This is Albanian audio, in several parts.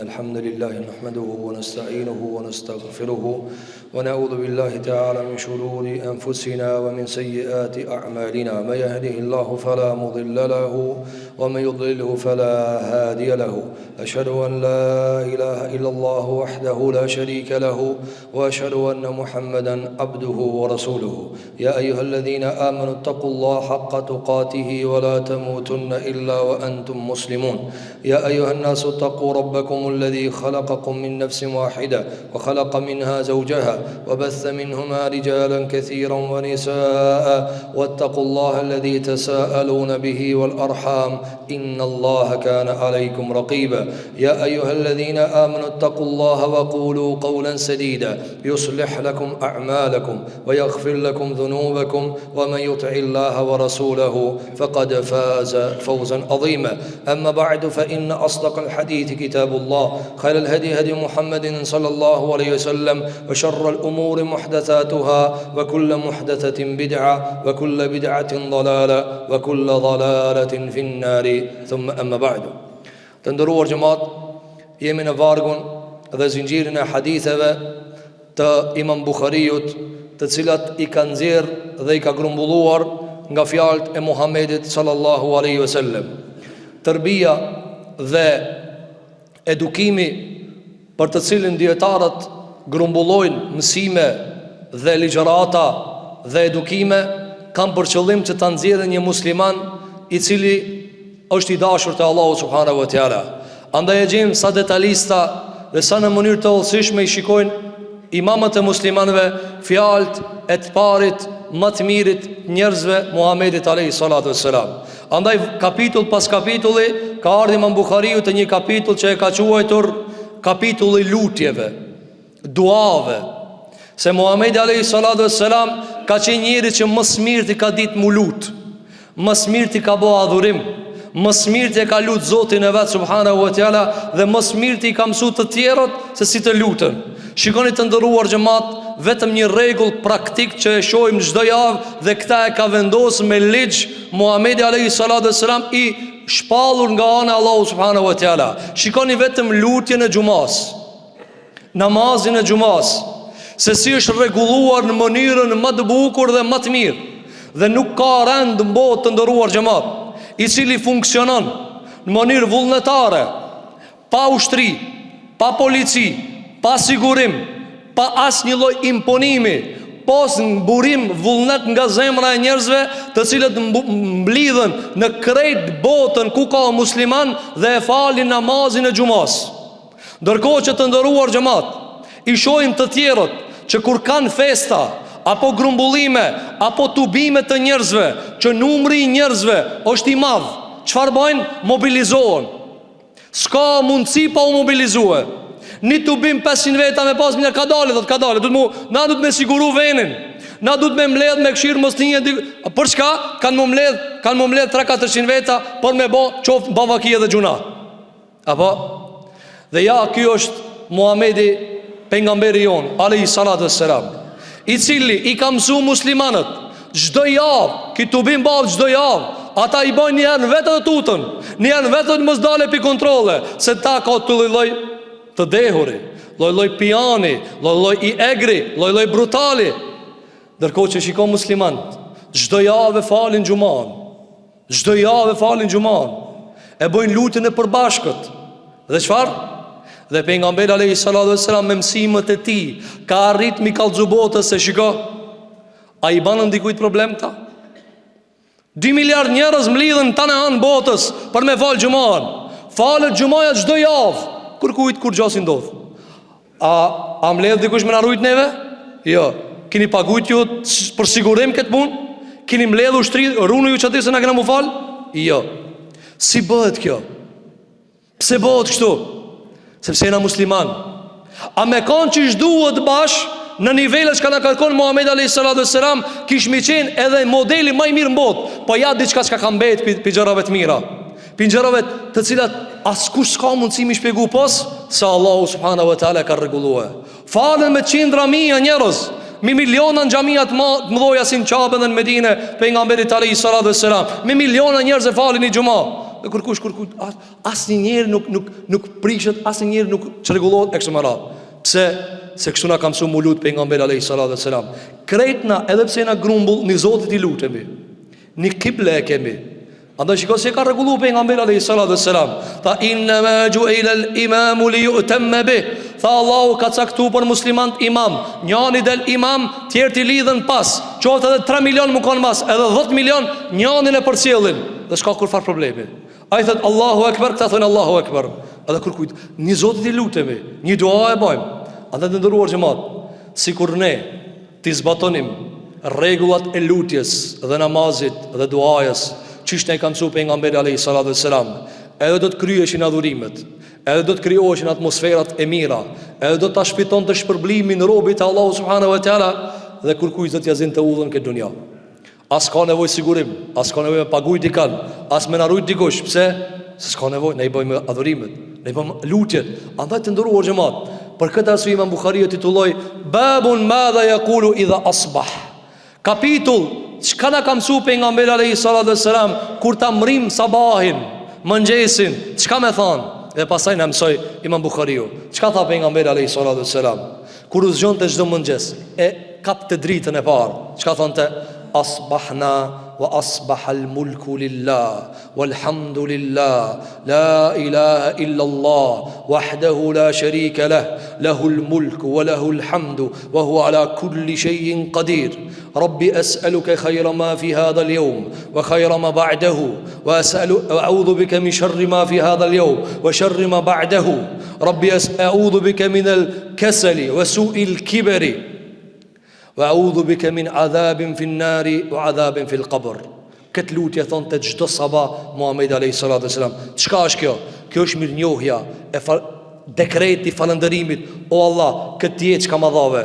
الحمد لله نحمده ونستعينه ونستغفره ونعوذ بالله تعالى من شرور أنفسنا ومن سيئات أعمالنا من يهده الله فلا مضل له ومن يضلله فلا هادي له أشهد أن لا إله إلا الله وحده لا شريك له وأشهد أن محمدا عبده ورسوله يا أيها الذين آمنوا اتقوا الله حق تقاته ولا تموتن إلا وأنتم مسلمون يا أيها الناس اتقوا ربكم الذي خلقكم من نفس واحدة وخلق منها زوجها وبث منهما رجالا كثيرا ونساء واتقوا الله الذي تساءلون به والأرحام إن الله كان عليكم رقيبا يا أيها الذين آمنوا اتقوا الله وقولوا قولا سديدا يصلح لكم أعمالكم ويغفر لكم ذنوبكم ومن يطع الله ورسوله فقد فاز فوزا عظيما أما بعد فإن أصدق الحديث كتاب الله خير الهدي هدي محمد صلى الله عليه وسلم وشر الأمور محدثاتها وكل محدثة بدعة وكل بدعة ضلالة وكل ضلالة في النار ثم أما بعد تندرور جماعت jemi në vargun dhe zinxhirin e haditheve të Imam Bukhariut, të cilat i kanë nxjerr dhe i ka grumbulluar nga fjalët e Muhamedit sallallahu alaihi wasallam. Tërbia dhe edukimi për të cilin dietarët grumbullojnë mësime dhe ligjërata dhe edukime kanë për qëllim që ta nxjerrin një musliman i cili është i dashur te Allahu subhanahu wa taala. Andaj e gjejmë sa detalista dhe sa në mënyrë të hollësishme i shikojnë imamët e muslimanëve fjalët e të parit më të mirit njerëzve Muhamedit alayhi salatu wassalam. Andaj kapitull pas kapitulli ka ardhur Imam Buhariu te një kapitull që e ka quajtur kapitulli lutjeve, duave. Se Muhamedi alayhi salatu wassalam ka qenë njëri që më së miri ka ditë mu lut, më së miri ka bëu adhurim, më së miri ka lut Zotin e vet subhanahu wa taala dhe më së miri ka mësuar të tjerët se si të lutën. Shikoni të nderuar xhamat, vetëm një rregull praktik që e shohim çdo javë dhe këtë e ka vendosur me ligj Muhamedi alayhi salatu wassalam i shpallur nga ana e Allahu subhanahu wa taala. Shikoni vetëm lutjen e xumas, namazin e xumas, se si është rregulluar në mënyrën më të bukur dhe më të mirë. Dhe nuk ka rend në botë të nderuar xhamat i cili funksionon në mënyrë vullnetare, pa ushtri, pa polici, pa sigurim, pa asnjë lloj imponimi, pos në burim vullnet nga zemra e njerëzve të cilët mblidhen në krejt botën ku ka musliman dhe e falin namazin e xumas. Ndërkohë që të nderuar xhamat, i shohim të tjerët që kur kanë festa apo grumbullime apo tubime të njerëzve, që numri i njerëzve është i madh, çfarë bëjnë? Mobilizohen. S'ka mundësi pa u mobilizue. Një tubim 500 veta me pas mirë ka dalë, ka dalë. Na duhet me siguru venin. Na duhet me mbledh me këshirë mos tinje. Për çka? Kanë më mbledh 300-400 veta por me bë qoftë bavaki edhe gjuna. Apo? Dhe ja, ky është Muhamedi pejgamberi jon alayhi salatu wassalam, i cili i ka mësuar muslimanët çdo javë, ki tubim bavë çdo javë. Ata i bojnë një herë vetë të tutën, një herë vetë të mos dale pi kontrole, se ta ka të lloj të dehuri, lloj pijani, lloj i egri, lloj brutali. Ndërkohë që shikon muslimanët çdo javë falin xhuman, çdo javë falin xhuman, e bojnë lutjen e përbashkët. Dhe çfarë? Dhe pejgamberi alayhi salatu wassalam me mësimet e tij ka arrit mi kallzu botës se shiko, a i banë ndikujt problem këta? 2 miliard njerëz mlidhen tani anë botës për me fal xhuman. Falet xhumaja çdo javë. Kur kujt kur gjasi ndodh. A mbledh dikush me na rujt neve? Jo. Keni paguajt ju për sigurim këtë punë? Keni mbledh ushtri, runu ju çati se na kena mu fal? Jo. Si bëhet kjo? Pse bëhet kështu? Sepse jena musliman. A me kanë që shduhet bash në nivelet që ka në kërkon Muhamedi alayhi salatu wassalam, kishmi qenë edhe modeli më i mirë në botë. Po ja diçka që ka mbet pi gjërave të mira, pi gjërave të cilat askush s'ka mundësi mi shpjegu pos se Allahu subhanahu wa taala ka rregulluar. Falen me qindra mijë njerëz, me miliona në xhamia të mëdha si në Kabe dhe në Medinë, pejgamberit alayhi salatu wassalam, me miliona njerëz e falin i xhumë. Dhe kërkush asnjë njeri nuk prishet, asnjë njeri nuk çrregullohet e kështu me radhë. Pse? Se kështu na ka mësuar mu lut pejgamberi alayhis salam. Krejtna edhe pse na grumbull, ni Zotit i lutemi. Ni kible e kemi. Andaj shikoj se ka rregulluar pejgamberi alayhis salam. Tha inma ju'ila al-imamu li yu'tamma bih. Tha Allahu ka caktuar për muslimant imam. Njani del imam, tjerë ti lidhen pas. Qoftë edhe 3 milion më kanë mas, edhe 10 milion njanin e përcjellin. Dhe s'ka kur far problemi. Ai thot Allahu akbar, këta thonë Allahu akbar. Edhe kur kujt, një Zotit i lutemi, një dua e bëjmë. Andaj të ndëruar xhamat, sikur ne ti zbatonim rregullat e lutjes dhe namazit dhe duajës, çish ne ka mësuar pejgamberi alayhis salam, edhe do të kryeshin adhurimet, edhe do të krijoheshin atmosferat e mira, edhe do ta shpitonte shpërblimin robit të Allahu subhanahu wa taala, dhe kur kujt do t'ja zinte udhën këtë dunja. As ka nevojë sigurim, as ka nevojë paguaj dikon, as me na rujt dikush. Pse? Se s'ka nevojë, ne i bëjmë adhurimet, ne i bëjmë lutjet. Andaj të ndëruar xhamat, për këtë arsye Imam Buhariu titulloi Babun madha yaqulu idha asbah. Kapitull, çka na ka mësuar pejgamberi alayhis salam kur ta mrim sabahin, mëngjesin, çka më thon? Dhe pastaj na mësoi Imam Buhariu. Çka tha pejgamberi alayhis salam? Kur u zgjonte çdo mëngjes, e kapte dritën e parë. Çka thonte? Asbahna wa asbaha al-mulku lillah walhamdulillah la ilaha illa Allah wahdahu la sharika lah lahu al-mulku wa lahu al-hamdu wa huwa ala kulli shay'in qadir. Rabbi as'aluka khayra ma fi hadha al-yawm wa khayra ma ba'dahu wa a'udhu bika min sharri ma fi hadha al-yawm wa sharri ma ba'dahu. Rabbi a'udhu bika min al-kasali wa su'i al-kibri wa a'udhu bika min adhabin fi an-nari wa adhabin fi al-qabr. Këtë lutje thon te çdo sabah Muhamedi alayhis salam. Çka është kjo? Kjo është mirënjohja e dekreti falënderimit. O Allah, këtë jetë çka më dhave,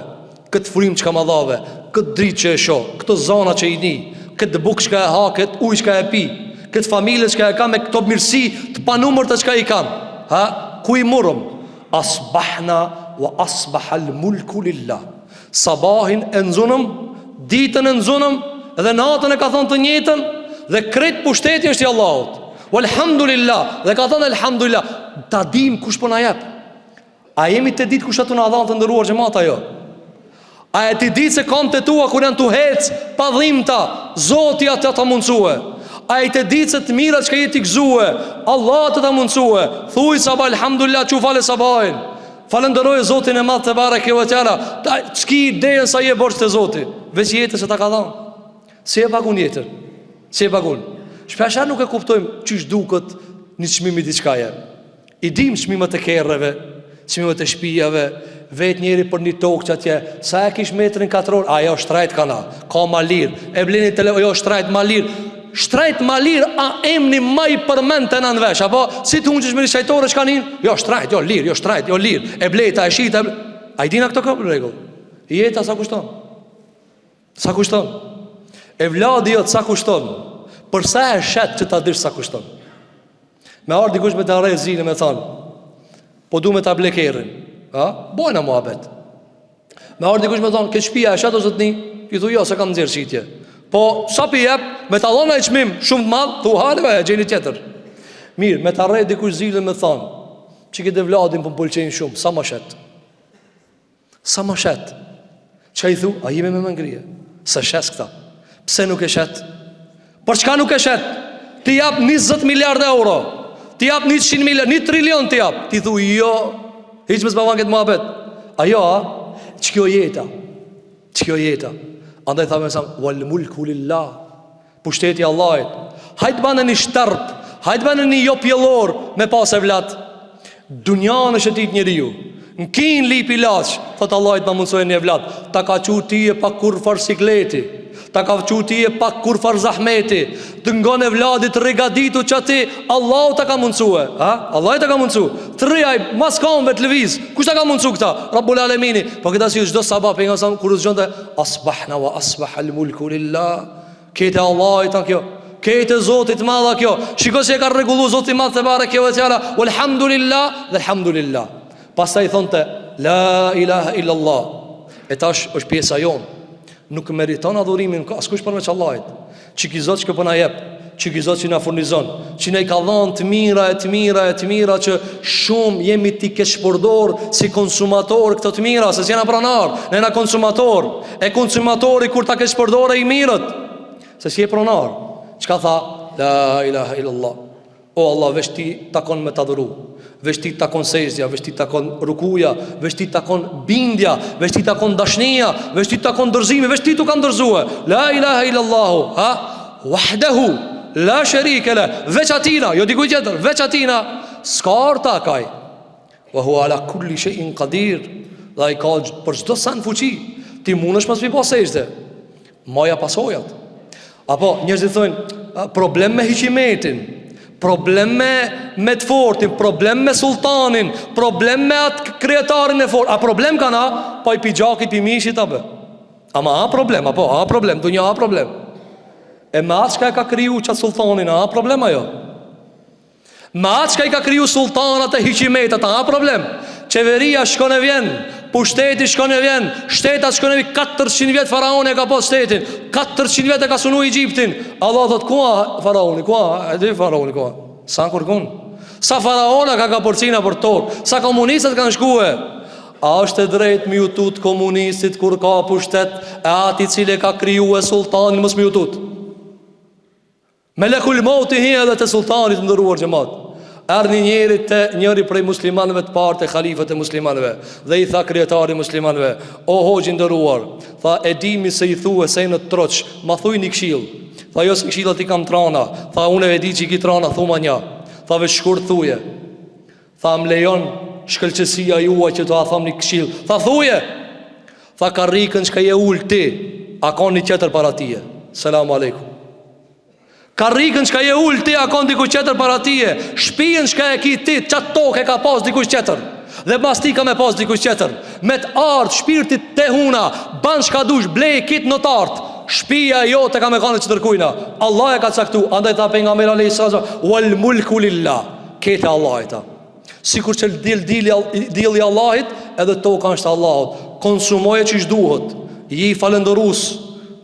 këtë frymë çka më dhave, këtë dritë që e shoh, këtë zona që i di, këtë bukë që e ha, këtë ujë që e pi, këtë familje që e ka me këto mirësi të panumërta që i kam. Ha, ku i morëm? Asbahna wa asbaha al-mulku lillah. Sabahin e nxunëm, ditën e nxunëm, dhe natën e ka thonë të njëjtën, dhe krejt pushteti është i Allahut. Walhamdulillah, dhe ka thonë alhamdulillah. Ta dim kush po na jep. A jemi të ditë kush ato na dhan të ndëruar xhamata jo? A e ti ditë se kam të tua kur janë tu hec pa dhimbta, Zoti atë ta mundsue. A e ti ditë se të mirat që jeti gëzue, Allah të ta mundsue. Thuaj sabah alhamdulillah, çu falë sabahin. Falenderoj Zotin e madh te bareke ve teala. Çki ideja sa je borx te Zoti, veç jetës që ta ka dhënë. Si e pagun jetën? Si e pagun? Shpesh nuk e kuptojmë çish duket në çmimi diçkaje. I dim çmimet e kerreve, çmimet e shtëpive, vet njëri për një tokë atje, sa e kish metrin katror, ajo shtrajt kana, ka malir, e bleni jo shtrajt malir. Shtrajt malir a emni më i përmend të nën vesh, apo si të hunxhesh me një shajtore çkanin? Jo shtrajt, jo lir, jo shtrajt, jo lir. E bleta, e shita. Ai dina këto ka rregull. Jeta sa kushton? Sa kushton? E vladi jo sa kushton? Për sa e shet që ta dish sa kushton? Me ardhi kush me të arrej zinë me thon, po du me ta blekerrin. Ha? Bojna muhabet. Me ardhi kush me thon, ke shtëpia e shet ose t'ni? I thu jo, se kam nxjerr shitje. Po sa pi jep, me ta dhona e çmim shumë të madh, thu halve e gjeni tjetër. Mirë, me ta rrej dikush zilën me thon, çike de vladin po m'pëlqejn shumë, sa më shet. Sa më shet. Çai thu, a jemi me mëngrije? Sa shes këta? Pse nuk e shet? Për çka nuk e shet? Ti jap 20 miliardë euro. Ti jap 100 miliardë, 1 trilion ti jap. Ti thu jo, hiç mos bavan këtë muhabet. Ajo, ç'kjo jeta? Ç'kjo jeta? Andaj tha me sa wal mulku lillah, pushteti Allahit. Hajt banë një shtarp, hajt banë një jo pjellor me pas e vlat. Dunjan është e dit njeriu. Në kin lip i laq, thot Allahit ma mundsoj një vlat. Ta ka qu ti e pa kur far sikleti, ta ka qu ti e pa kur far zahmeti, të ngon e vladit regaditu që ti Allah ta ka mundsue. Allah ta ka mundsu. Trijaj mas kamve të lëviz. Kush ta ka mundsu këta? Rabbul Alemini. Po këta si çdo sabah pejgamberi kur u zgjonte asbahna wa asbaha al-mulku lillah. Këtë Allahit kjo. Këtë Zotit madha kjo. Shikoj se e ka rregulluar Zoti madh te bareke ve teala. Walhamdulillah, alhamdulillah. Pastaj thonte la ilaha illa Allah. E tash është pjesa jon. Nuk meriton adhurimin askush përveç Allahit. Çiki Zot që po na jep, që ky Zot që na furnizon, që ne ka dhënë të mira që shumë jemi ti keq përdor si konsumator këto të mira, se jena pronar, ne na konsumator. E konsumatori kur ta keq përdor i mirët, se si e pronar. Çka tha? La ilaha illallah. O Allah, veç ti takon me ta dhuru, veç ti takon sejdja, veç ti takon rukuja, veç ti takon bindja, veç ti takon dashnia, veç ti takon dorëzimi, veç ti tu kanë dorëzue. La ilaha illallah, ha? Wahdahu la sharika la, veç atina, jo dikuj tjetër, veç atina, s'ka arta kaj. Wa huwa ala kulli shay'in qadir, dhe ai ka për çdo sa në fuqi. Ti mundesh pas mi pas sejdë. Moja pasojat. Apo njerëzit thonë problem me hiqimetin, problem me të fortin, problem me sultanin, problem me atë krijetarin e fort. A problem kana? Pa i pigjakit, pi mishit apo? Ama a problem, apo a problem, dunja a problem. E me atë çka e ka kriju qatë sultanin, a problem ajo? Me atë çka i ka kriju sultanat e hiqimetat, a problem? Qeveria shkon e vjen, pushteti shkon e vjen, shtetat shkon e vjen, 400 vjet faraoni e ka pas shtetin, 400 vjet e ka sunu Egjiptin. Allah thot, kua faraoni, kua, e di faraoni, kua? Sa në kërkun? Sa faraona ka porcina për tokë, sa komunistët kanë shkue. A është e drejt mi jutut komunistit kur ka pushtet e ati cile ka kriju e sultanin mës mi jutut? Melekul mauti hi edhe të sultanit ndëruar xhamat. Erni njëri prej muslimanëve të parë të khalifët e muslimanëve, dhe i tha krijetari muslimanëve, o hoxhi ndëruar, tha e dimi se i thue se në troç, ma thuj një këshill. Tha jo se këshillat i kam trana. Tha unë e di që i ki trana, thuma nja. Tha veç shkurt thuje. Tha më lejon shkëlqësia juaj që të a tham një këshill. Tha thuje. Tha karrikën që ka je ullë ti, a ka një qeter para tije. Selamu aleikum. Karrikën që ka je ullë ti, a ka një qeter para tije. Shpijen që ka e ki ti, qatë tokë e ka pas dikush qeter, dhe mas ti ka me pas dikush qeter. Me të ardë shpirtit te huna, ban shka dush, blej kit në tartë, shpija jo të ka me kanë që tërkujna. Allah e ka caktu. Andaj tha pejgamberi alayhis salam, wal mulku lillah, kete Allah e ta. Sikur që dili Allahit, edhe toka është Allahut. Konsumoje që duhet, ji falendërus,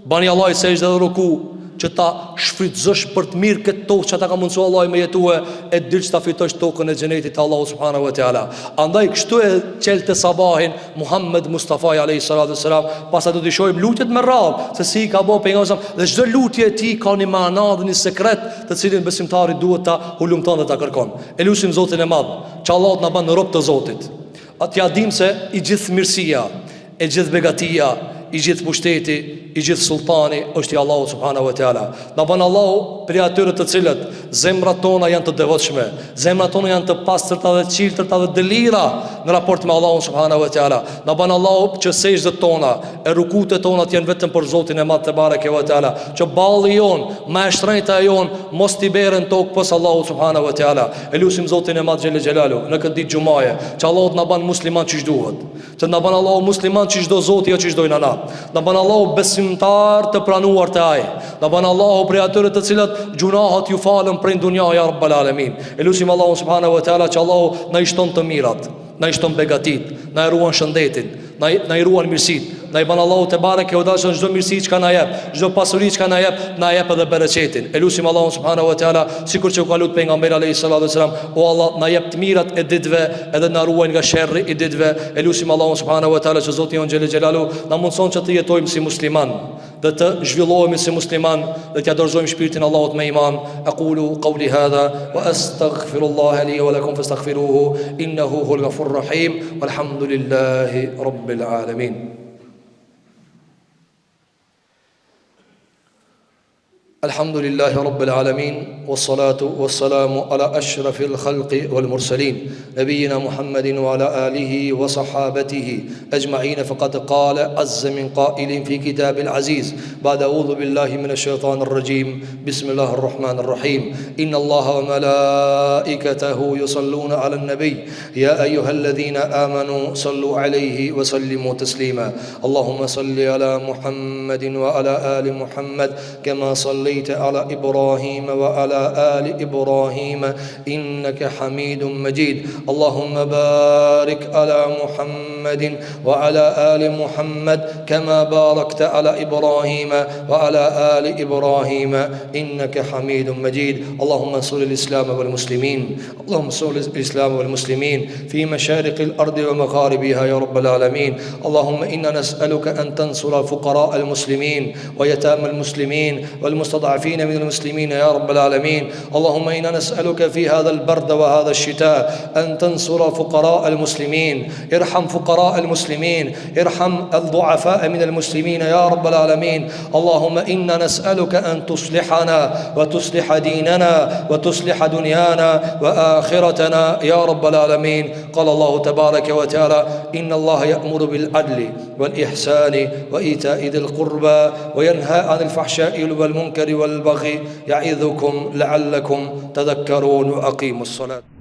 bani Allahit sejdë dhe ruku, që ta shfrytëzosh për të mirë këtë tokë që ta ka mundësu Allah me jetue, e dilë që ta fitosh tokën e xhenetit të Allahu subhanahu wa ta'ala. Andaj kështu e qelte sabahin Muhammed Mustafa alayhi salatu wassalam, pasa do t'i shohim lutjet me radhë, se si ka bo pejgamberi, dhe çdo lutje e tij ka një mana dhe një sekret, të cilin besimtari duhet ta hulumton dhe ta kërkon. E lutim Zotin e Madh, që Allah na bën rob të Zotit. Atja dim se i gjithë mirësia, e gjithë begatia, i gjithë pushteti, i gjithë sultani është i Allahu subhanahu wa ta'ala. Na bën Allahu për atyre të cilët zemrat tona janë të devotshme, zemrat tona janë të pastërta dhe çiltërta dhe dëlira në raport me Allahun subhanahu wa ta'ala. Na bën Allahu që sejdët tona, e rukutet tona të jenë vetëm për Zotin e Madh te bareke wa ta'ala, që balli jon, maestrëta jon mos t'i berën tokë pas Allahu subhanahu wa ta'ala. Elusim Zotin e Madh xhel xhelalu në këtë ditë xumaje, që Allahu na bën musliman çish duhet, që na bën Allahu musliman çish do Zoti, jo çish dojnë ana. Na bën Allahu besimtar të pranuar të ai. Na bën Allahu për atyre të cilët gjunahat ju falën prej dunja ja rabbal alamin. Elusim Allahu subhanahu wa taala që Allahu na i shton të mirat, na i shton begatit, na i ruan shëndetin, na i ruan mirësit. Na i ban Allahu te bareke u dashon çdo mirësi që na jep, çdo pasuri që na jep edhe bereqetin. Elusim Allahu subhanahu wa taala, sikur që u ka lut pejgamberi alayhis salatu wasalam, o Allah na jep të mirat e ditëve, edhe na ruaj nga sherrri i ditëve. Elusim Allahu subhanahu wa taala që Zoti jon xhel xhelalu na mundson që të jetojmë si musliman, dhe të zhvillohemi si musliman, dhe të dorëzojmë shpirtin Allahut me iman. Aqulu qawli hadha wa astaghfirullaha li wa lakum fastaghfiruhu innahu huwal ghafurur rahim. Walhamdulillahi rabbil alamin. الحمد لله رب العالمين والصلاة والسلام على أشرف الخلق والمرسلين نبينا محمد وعلى آله وصحابته أجمعين. فقد قال عز من قائل في كتاب العزيز بعد أعوذ بالله من الشيطان الرجيم بسم الله الرحمن الرحيم إن الله وملائكته يصلون على النبي يا أيها الذين آمنوا صلوا عليه وسلموا تسليما اللهم صل على محمد وعلى آل محمد كما صليت على إبراهيم وعلى آل إبراهيم إنك حميد مجيد اللهم بارك على محمد محمد وعلى آل محمد كما باركت على إبراهيم وعلى آل إبراهيم إنك حميد مجيد. اللهم انصر الإسلام والمسلمين، اللهم انصر الإسلام والمسلمين في مشارق الأرض ومغاربها يا رب العالمين. اللهم إنا نسألك أن تنصر فقراء المسلمين ويتامى المسلمين والمستضعفين من المسلمين يا رب العالمين. اللهم إنا نسألك في هذا البرد وهذا الشتاء أن تنصر فقراء المسلمين. ارحم فقراء المسلمين، ارحم الضعفاء من المسلمين يا رب العالمين. اللهم إنا نسألك أن تصلحنا وتصلح ديننا وتصلح دنيانا وآخرتنا يا رب العالمين. قال الله تبارك وتعالى: إن الله يأمر بالعدل والإحسان وإيتاء ذي القربى وينهى عن الفحشاء والمنكر والبغي يعظكم لعلكم تذكرون. وأقيموا الصلاة.